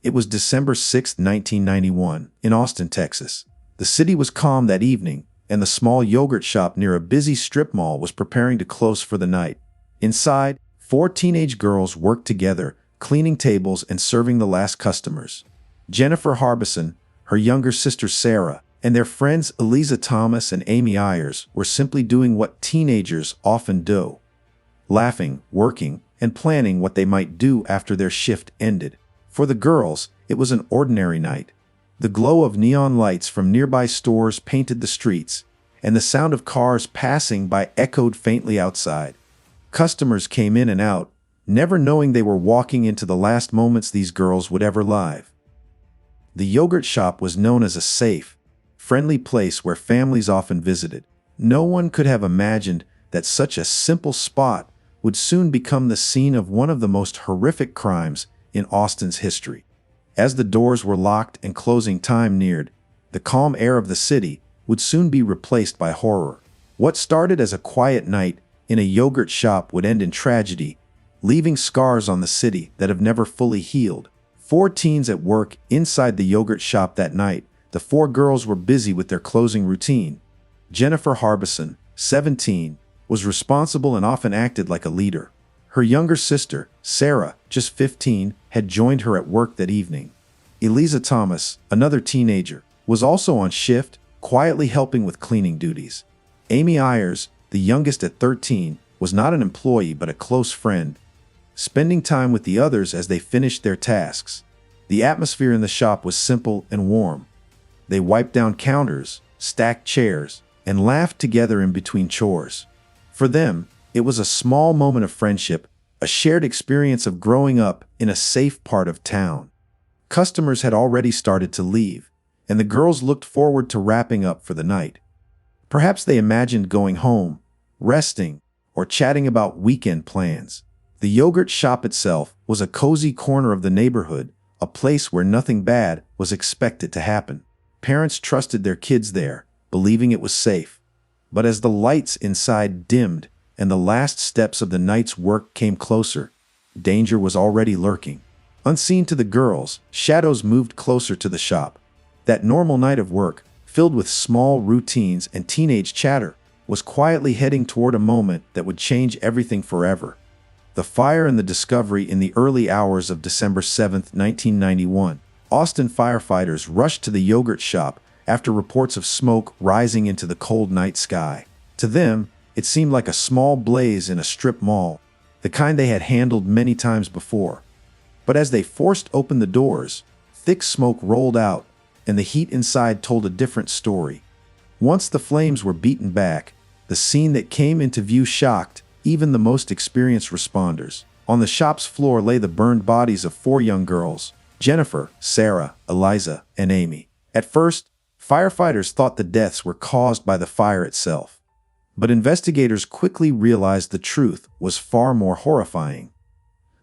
It was December 6, 1991, in Austin, Texas. The city was calm that evening, and the small yogurt shop near a busy strip mall was preparing to close for the night. Inside, 4 teenage girls worked together, cleaning tables and serving the last customers. Jennifer Harbison, her younger sister Sarah, and their friends Eliza Thomas and Amy Ayers were simply doing what teenagers often do: laughing, working, and planning what they might do after their shift ended. For the girls, it was an ordinary night. The glow of neon lights from nearby stores painted the streets, and the sound of cars passing by echoed faintly outside. Customers came in and out, never knowing they were walking into the last moments these girls would ever live. The yogurt shop was known as a safe, friendly place where families often visited. No one could have imagined that such a simple spot would soon become the scene of one of the most horrific crimes in Austin's history. As the doors were locked and closing time neared, the calm air of the city would soon be replaced by horror. What started as a quiet night in a yogurt shop would end in tragedy, leaving scars on the city that have never fully healed. 4 teens at work inside the yogurt shop that night. The 4 girls were busy with their closing routine. Jennifer Harbison, 17, was responsible and often acted like a leader. Her younger sister, Sarah, just 15, had joined her at work that evening. Eliza Thomas, another teenager, was also on shift, quietly helping with cleaning duties. Amy Ayers, the youngest at 13, was not an employee but a close friend, spending time with the others as they finished their tasks. The atmosphere in the shop was simple and warm. They wiped down counters, stacked chairs, and laughed together in between chores. For them, it was a small moment of friendship, a shared experience of growing up in a safe part of town. Customers had already started to leave, and the girls looked forward to wrapping up for the night. Perhaps they imagined going home, resting, or chatting about weekend plans. The yogurt shop itself was a cozy corner of the neighborhood, a place where nothing bad was expected to happen. Parents trusted their kids there, believing it was safe. But as the lights inside dimmed and the last steps of the night's work came closer, danger was already lurking. Unseen to the girls, shadows moved closer to the shop. That normal night of work, filled with small routines and teenage chatter, was quietly heading toward a moment that would change everything forever. The fire and the discovery in the early hours of December 7, 1991. Austin firefighters rushed to the yogurt shop after reports of smoke rising into the cold night sky. To them, it seemed like a small blaze in a strip mall, the kind they had handled many times before. But as they forced open the doors, thick smoke rolled out, and the heat inside told a different story. Once the flames were beaten back, the scene that came into view shocked even the most experienced responders. On the shop's floor lay the burned bodies of 4 young girls: Jennifer, Sarah, Eliza, and Amy. At first, firefighters thought the deaths were caused by the fire itself. But investigators quickly realized the truth was far more horrifying.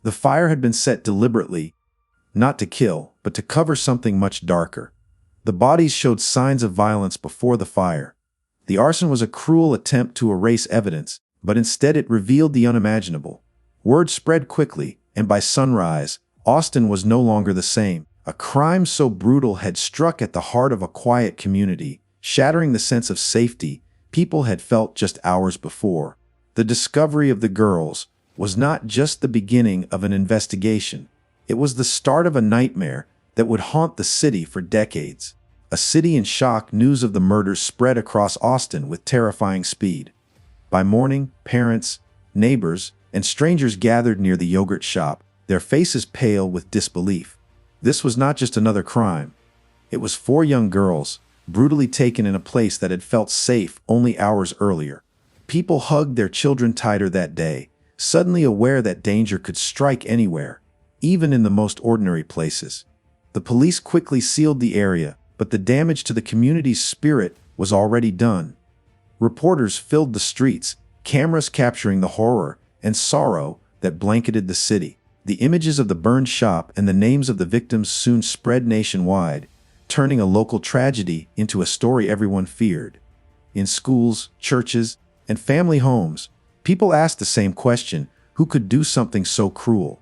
The fire had been set deliberately, not to kill, but to cover something much darker. The bodies showed signs of violence before the fire. The arson was a cruel attempt to erase evidence, but instead it revealed the unimaginable. Word spread quickly, and by sunrise, Austin was no longer the same. A crime so brutal had struck at the heart of a quiet community, shattering the sense of safety people had felt just hours before. The discovery of the girls was not just the beginning of an investigation. It was the start of a nightmare that would haunt the city for decades. A city in shock, news of the murders spread across Austin with terrifying speed. By morning, parents, neighbors, and strangers gathered near the yogurt shop, their faces pale with disbelief. This was not just another crime. It was 4 young girls, brutally taken in a place that had felt safe only hours earlier. People hugged their children tighter that day, suddenly aware that danger could strike anywhere, even in the most ordinary places. The police quickly sealed the area, but the damage to the community's spirit was already done. Reporters filled the streets, cameras capturing the horror and sorrow that blanketed the city. The images of the burned shop and the names of the victims soon spread nationwide, turning a local tragedy into a story everyone feared. In schools, churches, and family homes, people asked the same question: who could do something so cruel?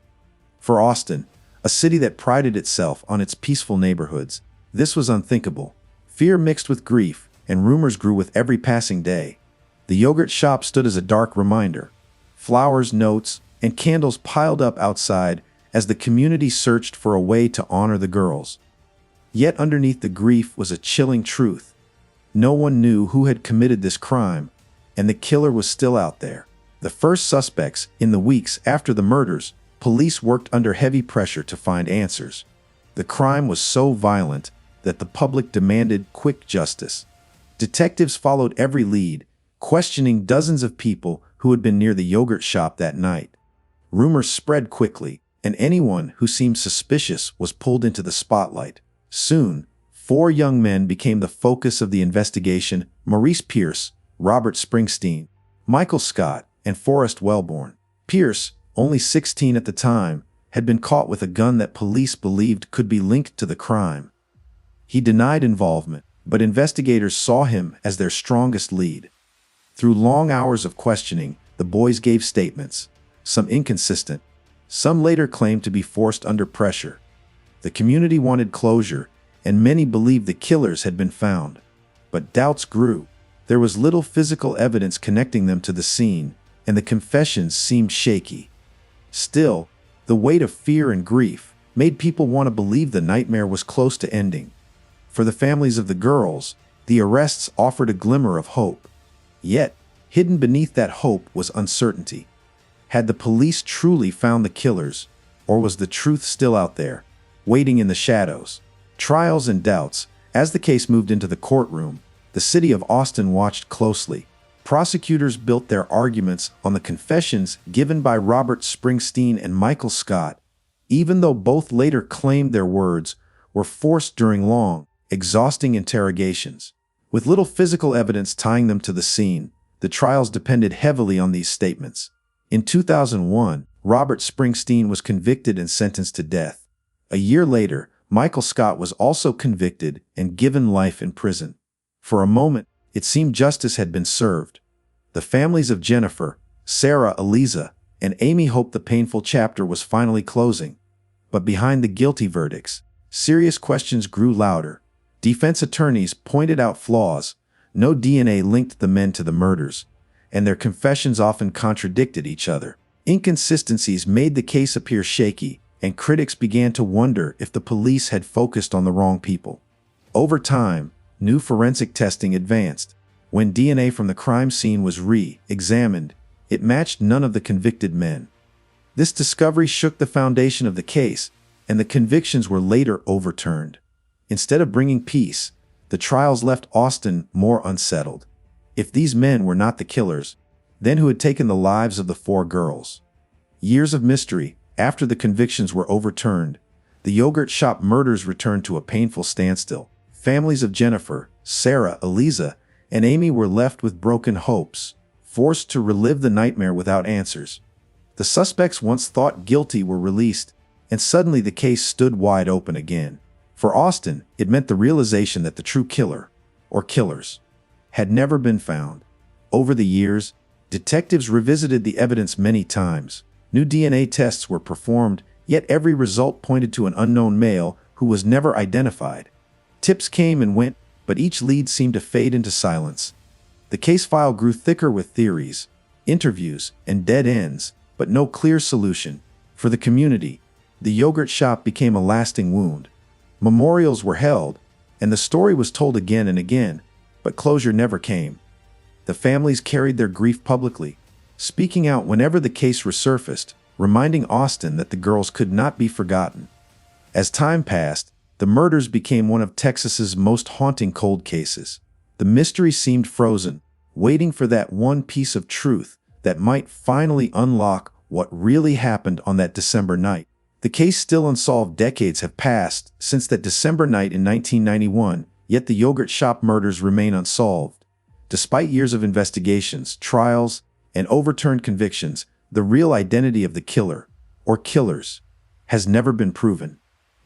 For Austin, a city that prided itself on its peaceful neighborhoods. This was unthinkable. Fear mixed with grief, and rumors grew with every passing day. The yogurt shop stood as a dark reminder. Flowers, notes, and candles piled up outside as the community searched for a way to honor the girls. Yet underneath the grief was a chilling truth. No one knew who had committed this crime, and the killer was still out there. The first suspects, in the weeks after the murders, police worked under heavy pressure to find answers. The crime was so violent that the public demanded quick justice. Detectives followed every lead, questioning dozens of people who had been near the yogurt shop that night. Rumors spread quickly, and anyone who seemed suspicious was pulled into the spotlight. Soon, 4 young men became the focus of the investigation: Maurice Pierce, Robert Springsteen, Michael Scott, and Forrest Wellborn. Pierce, only 16 at the time, had been caught with a gun that police believed could be linked to the crime. He denied involvement, but investigators saw him as their strongest lead. Through long hours of questioning, the boys gave statements, some inconsistent, some later claimed to be forced under pressure. The community wanted closure, and many believed the killers had been found. But doubts grew. There was little physical evidence connecting them to the scene, and the confessions seemed shaky. Still, the weight of fear and grief made people want to believe the nightmare was close to ending. For the families of the girls, the arrests offered a glimmer of hope. Yet, hidden beneath that hope was uncertainty. Had the police truly found the killers, or was the truth still out there, waiting in the shadows? Trials and doubts. As the case moved into the courtroom, the city of Austin watched closely. Prosecutors built their arguments on the confessions given by Robert Springsteen and Michael Scott, even though both later claimed their words were forced during long, exhausting interrogations. With little physical evidence tying them to the scene, the trials depended heavily on these statements. In 2001, Robert Springsteen was convicted and sentenced to death. A year later, Michael Scott was also convicted and given life in prison. For a moment, it seemed justice had been served. The families of Jennifer, Sarah, Eliza, and Amy hoped the painful chapter was finally closing. But behind the guilty verdicts, serious questions grew louder. Defense attorneys pointed out flaws. No DNA linked the men to the murders, and their confessions often contradicted each other. Inconsistencies made the case appear shaky, and critics began to wonder if the police had focused on the wrong people. Over time, new forensic testing advanced. When DNA from the crime scene was re-examined, it matched none of the convicted men. This discovery shook the foundation of the case, and the convictions were later overturned. Instead of bringing peace, the trials left Austin more unsettled. If these men were not the killers, then who had taken the lives of the 4 girls? Years of mystery. After the convictions were overturned, the yogurt shop murders returned to a painful standstill. Families of Jennifer, Sarah, Eliza, and Amy were left with broken hopes, forced to relive the nightmare without answers. The suspects once thought guilty were released, and suddenly the case stood wide open again. For Austin, it meant the realization that the true killer, or killers, had never been found. Over the years, detectives revisited the evidence many times. New DNA tests were performed, yet every result pointed to an unknown male who was never identified. Tips came and went, but each lead seemed to fade into silence. The case file grew thicker with theories, interviews, and dead ends, but no clear solution. For the community, the yogurt shop became a lasting wound. Memorials were held, and the story was told again and again, but closure never came. The families carried their grief publicly, speaking out whenever the case resurfaced, reminding Austin that the girls could not be forgotten. As time passed, the murders became one of Texas's most haunting cold cases. The mystery seemed frozen, waiting for that one piece of truth that might finally unlock what really happened on that December night. The case still unsolved. Decades have passed since that December night in 1991, yet the yogurt shop murders remain unsolved. Despite years of investigations, trials, and overturned convictions, the real identity of the killer, or killers, has never been proven.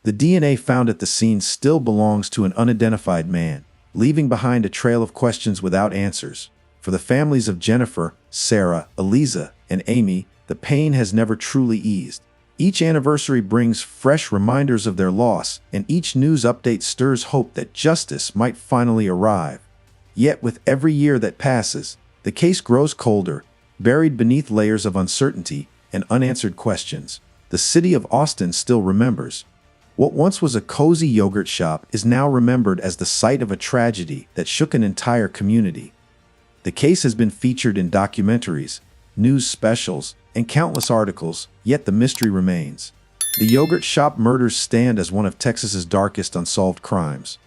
The DNA found at the scene still belongs to an unidentified man, leaving behind a trail of questions without answers. For the families of Jennifer, Sarah, Eliza, and Amy, the pain has never truly eased. Each anniversary brings fresh reminders of their loss, and each news update stirs hope that justice might finally arrive. Yet with every year that passes, the case grows colder, buried beneath layers of uncertainty and unanswered questions. The city of Austin still remembers. What once was a cozy yogurt shop is now remembered as the site of a tragedy that shook an entire community. The case has been featured in documentaries, news specials, and countless articles, yet the mystery remains. The yogurt shop murders stand as one of Texas's darkest unsolved crimes.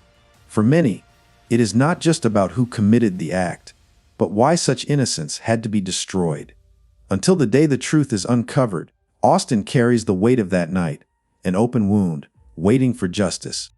For many, it is not just about who committed the act, but why such innocence had to be destroyed. Until the day the truth is uncovered, Austin carries the weight of that night, an open wound, waiting for justice.